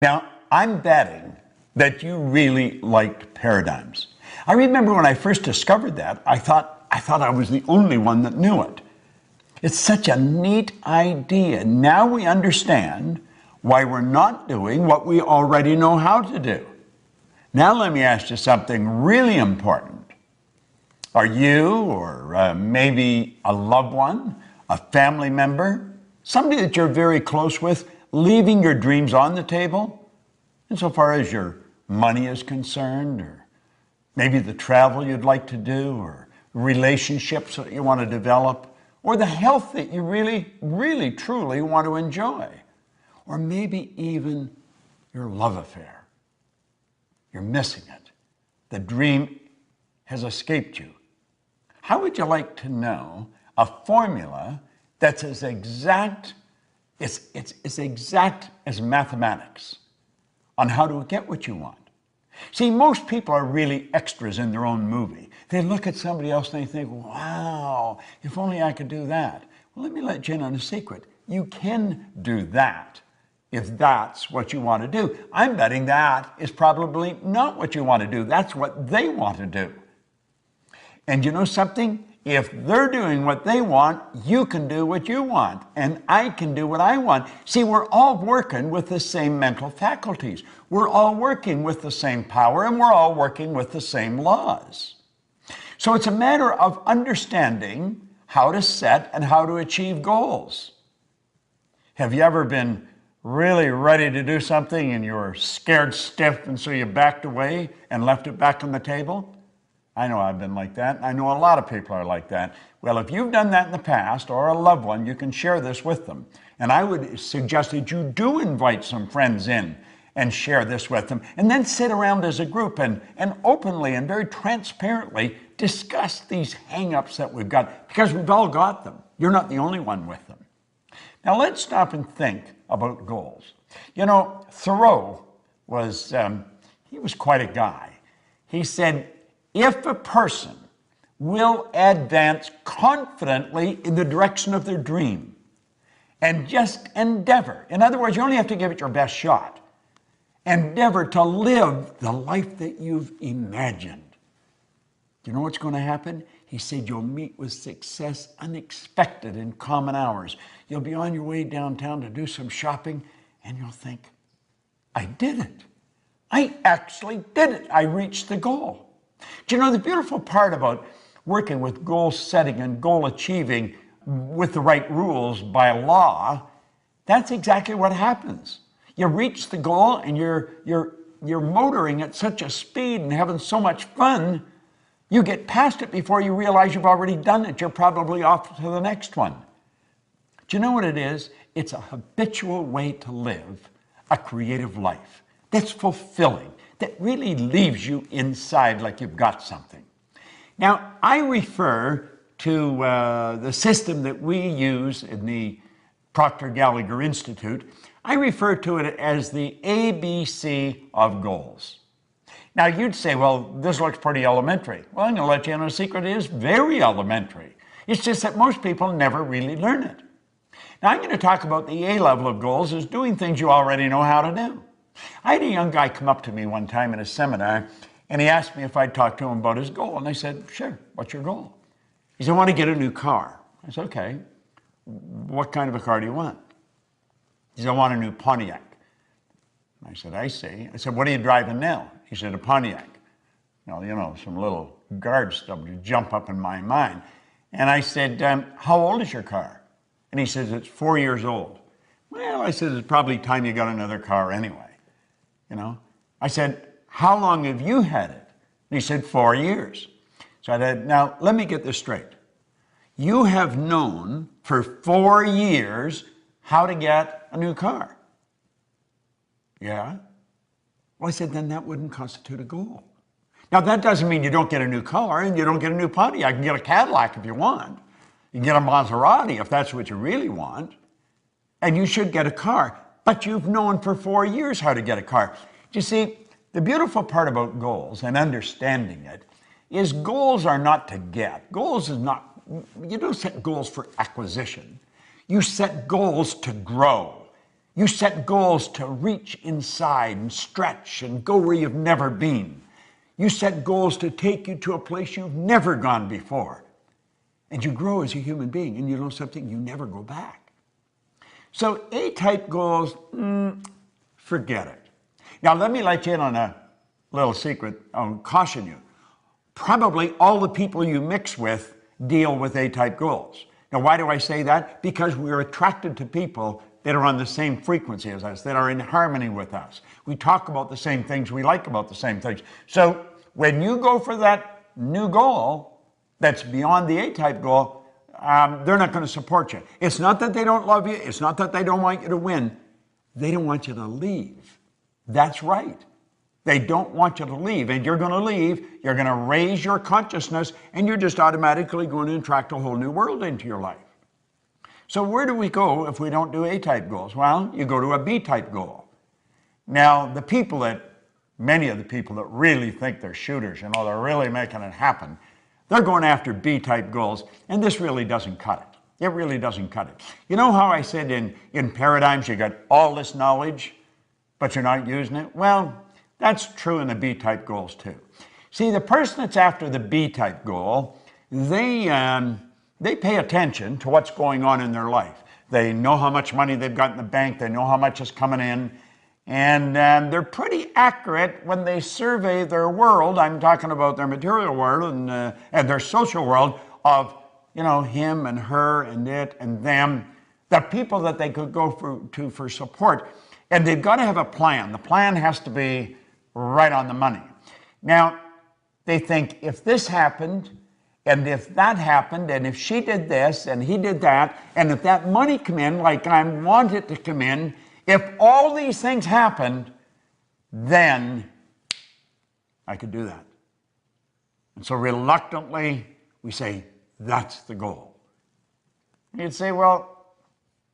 Now, I'm betting that you really liked paradigms. I remember when I first discovered that, I thought I was the only one that knew it. It's such a neat idea. Now we understand why we're not doing what we already know how to do. Now let me ask you something really important. Are you, or maybe a loved one, a family member, somebody that you're very close with, leaving your dreams on the table? Insofar as your money is concerned, or maybe the travel you'd like to do, or relationships that you want to develop, or the health that you really, truly want to enjoy, or maybe even your love affair. You're missing it. The dream has escaped you. How would you like to know a formula that's as exact as mathematics on how to get what you want? See, most people are really extras in their own movie. They look at somebody else and they think, wow, if only I could do that. Well, let me let you in on a secret. You can do that if that's what you want to do. I'm betting that is probably not what you want to do. That's what they want to do. And you know something? If they're doing what they want, you can do what you want, and I can do what I want. See, we're all working with the same mental faculties. We're all working with the same power, and we're all working with the same laws. So it's a matter of understanding how to set and how to achieve goals. Have you ever been really ready to do something and you were scared stiff, and so you backed away and left it back on the table? I know I've been like that. I know a lot of people are like that. Well, if you've done that in the past, or a loved one, you can share this with them. And I would suggest that you do invite some friends in and share this with them, and then sit around as a group and openly and very transparently discuss these hang-ups that we've got, because we've all got them. You're not the only one with them. Now let's stop and think about goals. You know, Thoreau was quite a guy. He said, if a person will advance confidently in the direction of their dream and just endeavor, in other words, you only have to give it your best shot, endeavor to live the life that you've imagined. Do you know what's going to happen? He said you'll meet with success unexpected in common hours. You'll be on your way downtown to do some shopping, and you'll think, I did it. I actually did it. I reached the goal. Do you know the beautiful part about working with goal setting and goal achieving with the right rules by law? That's exactly what happens. You reach the goal and you're motoring at such a speed and having so much fun, you get past it before you realize you've already done it. You're probably off to the next one. Do you know what it is? It's a habitual way to live a creative life that's fulfilling, that really leaves you inside like you've got something. Now, I refer to the system that we use in the Proctor Gallagher Institute. I refer to it as the ABC of goals. Now, you'd say, well, this looks pretty elementary. Well, I'm going to let you in on a secret. It is very elementary. It's just that most people never really learn it. Now, I'm going to talk about the A level of goals as doing things you already know how to do. I had a young guy come up to me one time in a seminar, and he asked me if I'd talk to him about his goal. And I said, sure, what's your goal? He said, I want to get a new car. I said, okay, what kind of a car do you want? He said, I want a new Pontiac. I said, I see. I said, what are you driving now? He said, a Pontiac. Now, you know, some little guard stuff would jump up in my mind. And I said, how old is your car? And he says, it's 4 years old. Well, I said, it's probably time you got another car anyway. You know, I said, how long have you had it? And he said, 4 years. So I said, now let me get this straight. You have known for 4 years how to get a new car. Yeah. Well, I said, then that wouldn't constitute a goal. Now, that doesn't mean you don't get a new car and you don't get a new Pontiac. You can get a Cadillac if you want. You can get a Maserati if that's what you really want. And you should get a car. But you've known for 4 years how to get a car. You see, the beautiful part about goals and understanding it is goals are not to get. Goals is not, you don't set goals for acquisition. You set goals to grow. You set goals to reach inside and stretch and go where you've never been. You set goals to take you to a place you've never gone before. And you grow as a human being, and you know something, you never go back. So A-type goals, forget it. Now let me let you in on a little secret. I'll caution you. Probably all the people you mix with deal with A-type goals. Now why do I say that? Because we're attracted to people that are on the same frequency as us, that are in harmony with us. We talk about the same things, we like about the same things. So when you go for that new goal that's beyond the A-type goal, they're not going to support you. It's not that they don't love you, it's not that they don't want you to win, they don't want you to leave. That's right. They don't want you to leave, and you're going to leave, you're going to raise your consciousness, and you're just automatically going to attract a whole new world into your life. So where do we go if we don't do A-type goals? Well, you go to a B-type goal. Now, many of the people that really think they're shooters, they're really making it happen, they're going after B-type goals, and this really doesn't cut it. It really doesn't cut it. You know how I said in paradigms you got all this knowledge, but you're not using it? Well, that's true in the B-type goals too. See, the person that's after the B-type goal, they pay attention to what's going on in their life. They know how much money they've got in the bank. They know how much is coming in. And they're pretty accurate when they survey their world. I'm talking about their material world and their social world of, him and her and it and them, the people that they could go to for support. And they've got to have a plan. The plan has to be right on the money. Now, they think if this happened, and if that happened, and if she did this, and he did that, and if that money come in like I want it to come in, if all these things happened, then I could do that. And so reluctantly, we say, that's the goal. And you'd say, well,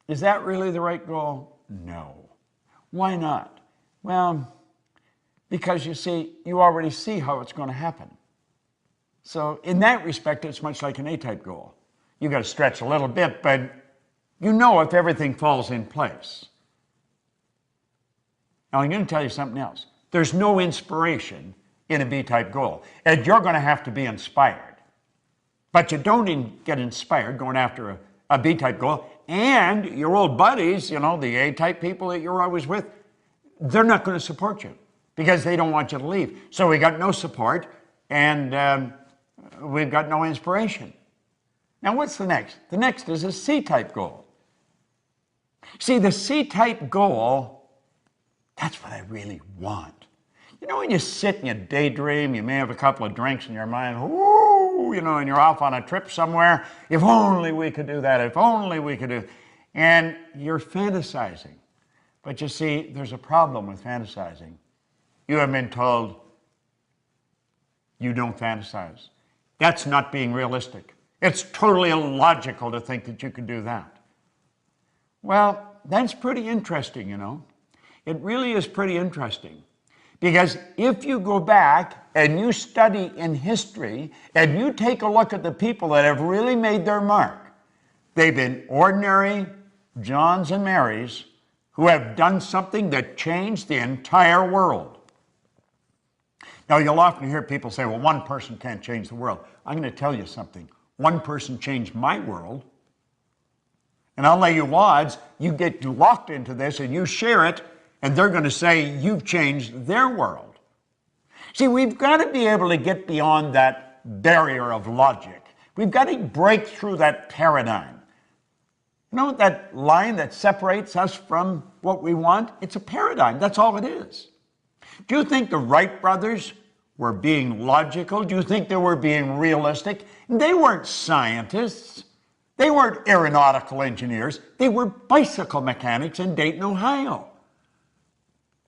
is that really the right goal? No. Why not? Well, because you see, you already see how it's going to happen. So in that respect, it's much like an A-type goal. You got to stretch a little bit, but you know if everything falls in place. Now I'm going to tell you something else. There's no inspiration in a B-type goal, and you're going to have to be inspired. But you don't get inspired going after a B-type goal, and your old buddies, the A-type people that you're always with, they're not going to support you because they don't want you to leave. So we got no support, and we've got no inspiration. Now what's the next? The next is a C-type goal. See, the C-type goal, that's what I really want. When you sit and you daydream, you may have a couple of drinks in your mind, whoo, and you're off on a trip somewhere. If only we could do that, if only we could do, and you're fantasizing. But you see, there's a problem with fantasizing. You have been told you don't fantasize. That's not being realistic. It's totally illogical to think that you could do that. Well, that's pretty interesting, It really is pretty interesting. Because if you go back and you study in history and you take a look at the people that have really made their mark, they've been ordinary Johns and Marys who have done something that changed the entire world. Now, you'll often hear people say, well, one person can't change the world. I'm going to tell you something. One person changed my world. And I'll lay you odds, you get locked into this and you share it, and they're going to say you've changed their world. See, we've got to be able to get beyond that barrier of logic. We've got to break through that paradigm. That line that separates us from what we want? It's a paradigm. That's all it is. Do you think the Wright brothers were being logical? Do you think they were being realistic? They weren't scientists. They weren't aeronautical engineers. They were bicycle mechanics in Dayton, Ohio.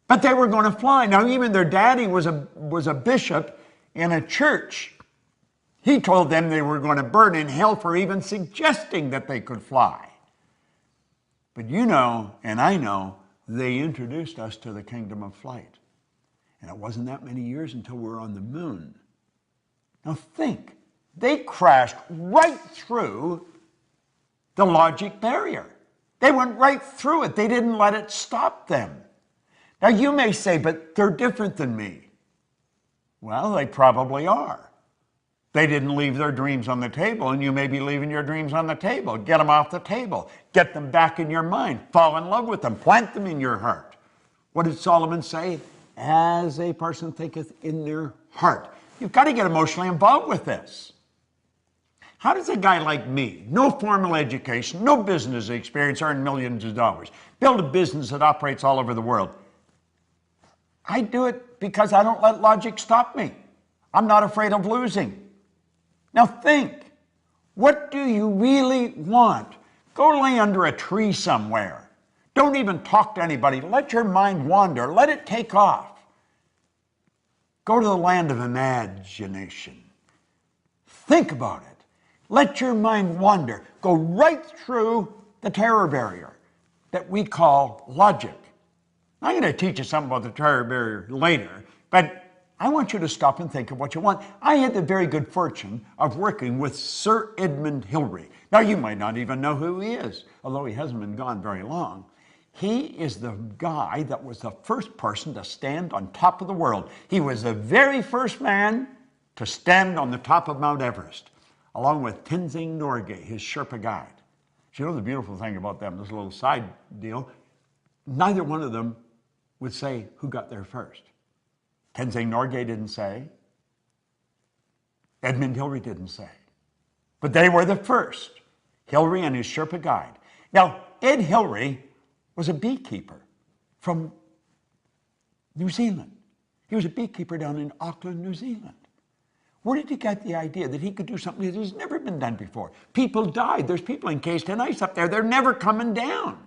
But they were going to fly. Now, even their daddy was a bishop in a church. He told them they were going to burn in hell for even suggesting that they could fly. But and I know, they introduced us to the kingdom of flight. And it wasn't that many years until we were on the moon. Now think, they crashed right through the logic barrier. They went right through it. They didn't let it stop them. Now you may say, but they're different than me. Well, they probably are. They didn't leave their dreams on the table, and you may be leaving your dreams on the table. Get them off the table. Get them back in your mind. Fall in love with them. Plant them in your heart. What did Solomon say? As a person thinketh in their heart. You've got to get emotionally involved with this. How does a guy like me, no formal education, no business experience, earn millions of dollars, build a business that operates all over the world? I do it because I don't let logic stop me. I'm not afraid of losing. Now think, what do you really want? Go lay under a tree somewhere. Don't even talk to anybody. Let your mind wander. Let it take off. Go to the land of imagination. Think about it. Let your mind wander. Go right through the terror barrier that we call logic. I'm going to teach you something about the terror barrier later, but I want you to stop and think of what you want. I had the very good fortune of working with Sir Edmund Hillary. Now, you might not even know who he is, although he hasn't been gone very long. He is the guy that was the first person to stand on top of the world. He was the very first man to stand on the top of Mount Everest, along with Tenzing Norgay, his Sherpa guide. You know the beautiful thing about them, this little side deal, neither one of them would say who got there first. Tenzing Norgay didn't say. Edmund Hillary didn't say. But they were the first, Hillary and his Sherpa guide. Now, Ed Hillary was a beekeeper from New Zealand. He was a beekeeper down in Auckland, New Zealand. Where did he get the idea that he could do something that has never been done before? People died. There's people encased in ice up there. They're never coming down.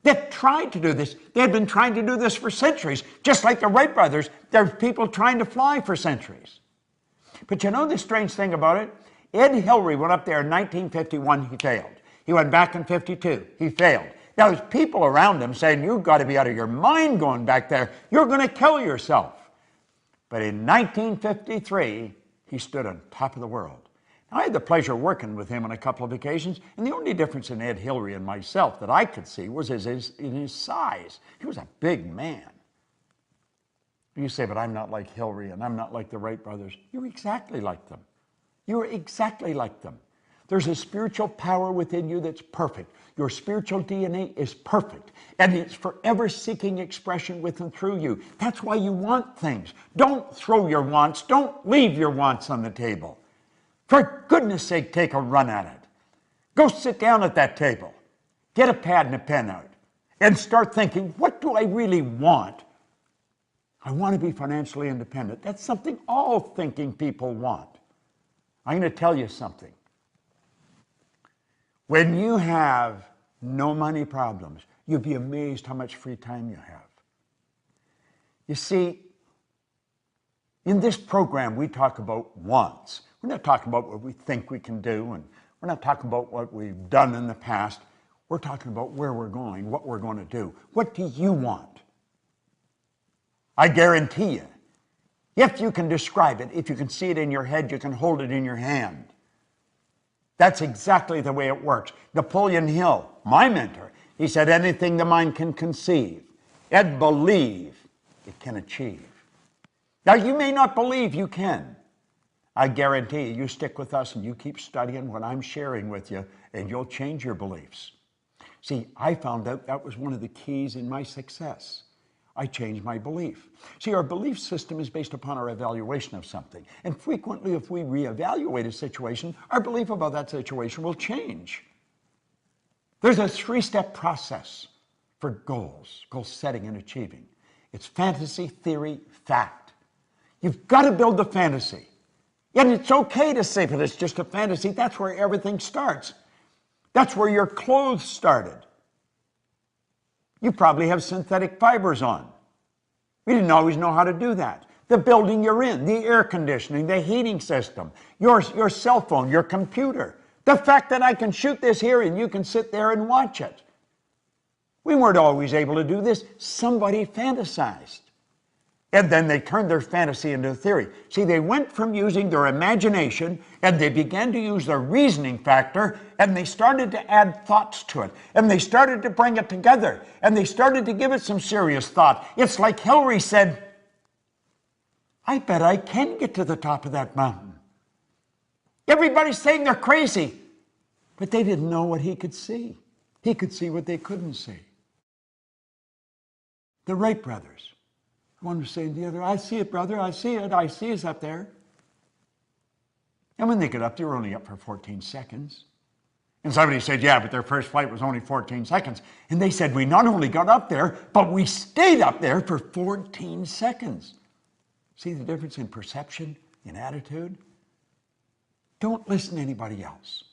They've tried to do this. They've been trying to do this for centuries. Just like the Wright brothers, there's people trying to fly for centuries. But you know the strange thing about it? Ed Hillary went up there in 1951, he failed. He went back in 52, he failed. Now there's people around him saying, you've got to be out of your mind going back there. You're going to kill yourself. But in 1953, he stood on top of the world. I had the pleasure of working with him on a couple of occasions, and the only difference in Ed Hillary and myself that I could see was in his size. He was a big man. You say, but I'm not like Hillary and I'm not like the Wright brothers. You're exactly like them. You're exactly like them. There's a spiritual power within you that's perfect. Your spiritual DNA is perfect, and it's forever seeking expression with and through you. That's why you want things. Don't throw your wants. Don't leave your wants on the table. For goodness sake, take a run at it. Go sit down at that table. Get a pad and a pen out and start thinking, what do I really want? I want to be financially independent. That's something all thinking people want. I'm going to tell you something. When you have no money problems, you'll be amazed how much free time you have. You see, in this program, we talk about wants. We're not talking about what we think we can do, and we're not talking about what we've done in the past. We're talking about where we're going, what we're going to do. What do you want? I guarantee you, if you can describe it, if you can see it in your head, you can hold it in your hand. That's exactly the way it works. Napoleon Hill, my mentor, he said, anything the mind can conceive and believe, it can achieve. Now, you may not believe you can. I guarantee you stick with us and you keep studying what I'm sharing with you, and you'll change your beliefs. See, I found out that was one of the keys in my success. I changed my belief. See, our belief system is based upon our evaluation of something. And frequently, if we reevaluate a situation, our belief about that situation will change. There's a 3-step process for goals, goal setting and achieving. It's fantasy, theory, fact. You've got to build the fantasy. And it's okay to say, but it's just a fantasy. That's where everything starts. That's where your clothes started. You probably have synthetic fibers on. We didn't always know how to do that. The building you're in, the air conditioning, the heating system, your cell phone, your computer. The fact that I can shoot this here and you can sit there and watch it. We weren't always able to do this. Somebody fantasized. And then they turned their fantasy into a theory. See, they went from using their imagination and they began to use their reasoning factor, and they started to add thoughts to it. And they started to bring it together. And they started to give it some serious thought. It's like Hillary said, I bet I can get to the top of that mountain. Everybody's saying they're crazy. But they didn't know what he could see. He could see what they couldn't see. The Wright brothers. One was saying to the other, I see it, brother, I see it, I see us up there. And when they got up, they were only up for 14 seconds. And somebody said, yeah, but their first flight was only 14 seconds. And they said, we not only got up there, but we stayed up there for 14 seconds. See the difference in perception, in attitude? Don't listen to anybody else.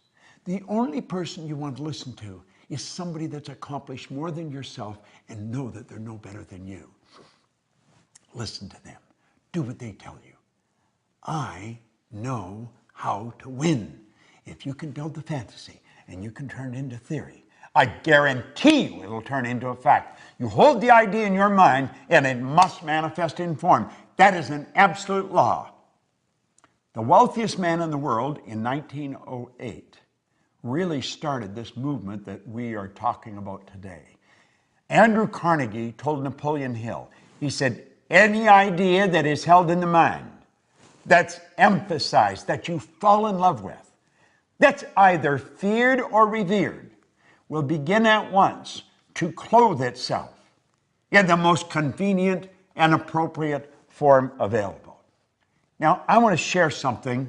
The only person you want to listen to is somebody that's accomplished more than yourself and know that they're no better than you. Listen to them. Do what they tell you. I know how to win. If you can build the fantasy and you can turn it into theory, I guarantee you it'll turn into a fact. You hold the idea in your mind and it must manifest in form. That is an absolute law. The wealthiest man in the world in 1908 really started this movement that we are talking about today. Andrew Carnegie told Napoleon Hill, he said, any idea that is held in the mind, that's emphasized, that you fall in love with, that's either feared or revered, will begin at once to clothe itself in the most convenient and appropriate form available. Now, I want to share something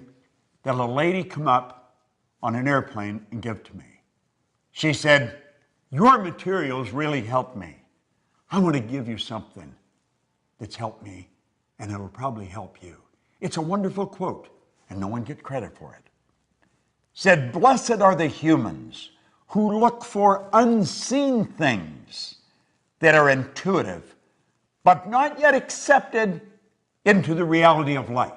that a lady come up on an airplane and give to me. She said, your materials really helped me. I want to give you something that's helped me, and it'll probably help you. It's a wonderful quote, and no one gets credit for it. Said, blessed are the humans who look for unseen things that are intuitive, but not yet accepted into the reality of life.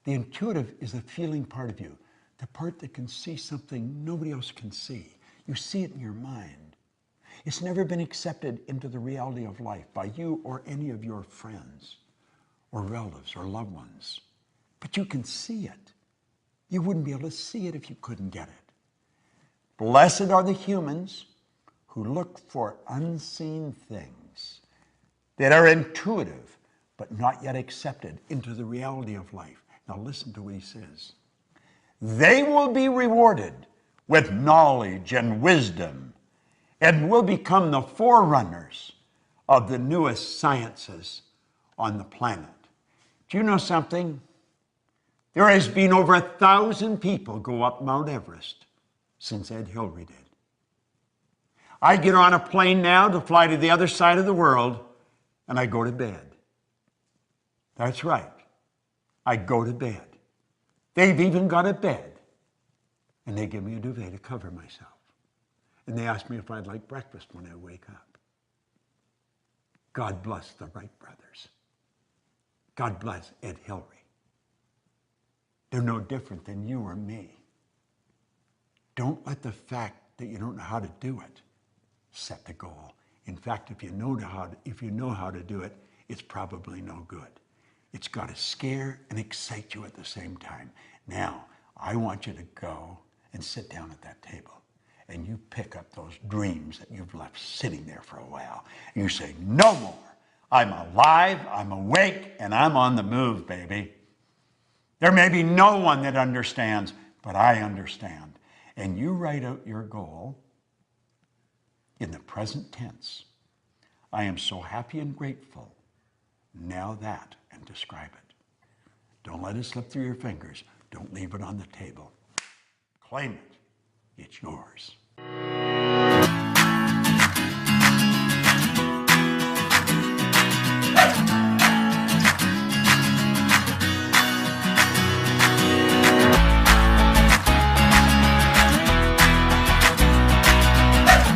The intuitive is the feeling part of you, the part that can see something nobody else can see. You see it in your mind. It's never been accepted into the reality of life by you or any of your friends or relatives or loved ones. But you can see it. You wouldn't be able to see it if you couldn't get it. Blessed are the humans who look for unseen things that are intuitive but not yet accepted into the reality of life. Now listen to what he says. They will be rewarded with knowledge and wisdom and will become the forerunners of the newest sciences on the planet. Do you know something? There has been over 1,000 people go up Mount Everest since Ed Hillary did. I get on a plane now to fly to the other side of the world, and I go to bed. That's right. I go to bed. They've even got a bed, and they give me a duvet to cover myself. And they ask me if I'd like breakfast when I wake up. God bless the Wright brothers. God bless Ed Hillary. They're no different than you or me. Don't let the fact that you don't know how to do it set the goal. In fact, if you know how to do it, it's probably no good. It's got to scare and excite you at the same time. Now, I want you to go and sit down at that table. And you pick up those dreams that you've left sitting there for a while. And you say, no more. I'm alive, I'm awake, and I'm on the move, baby. There may be no one that understands, but I understand. And you write out your goal in the present tense. I am so happy and grateful. Now that, and describe it. Don't let it slip through your fingers. Don't leave it on the table. Claim it. It's yours.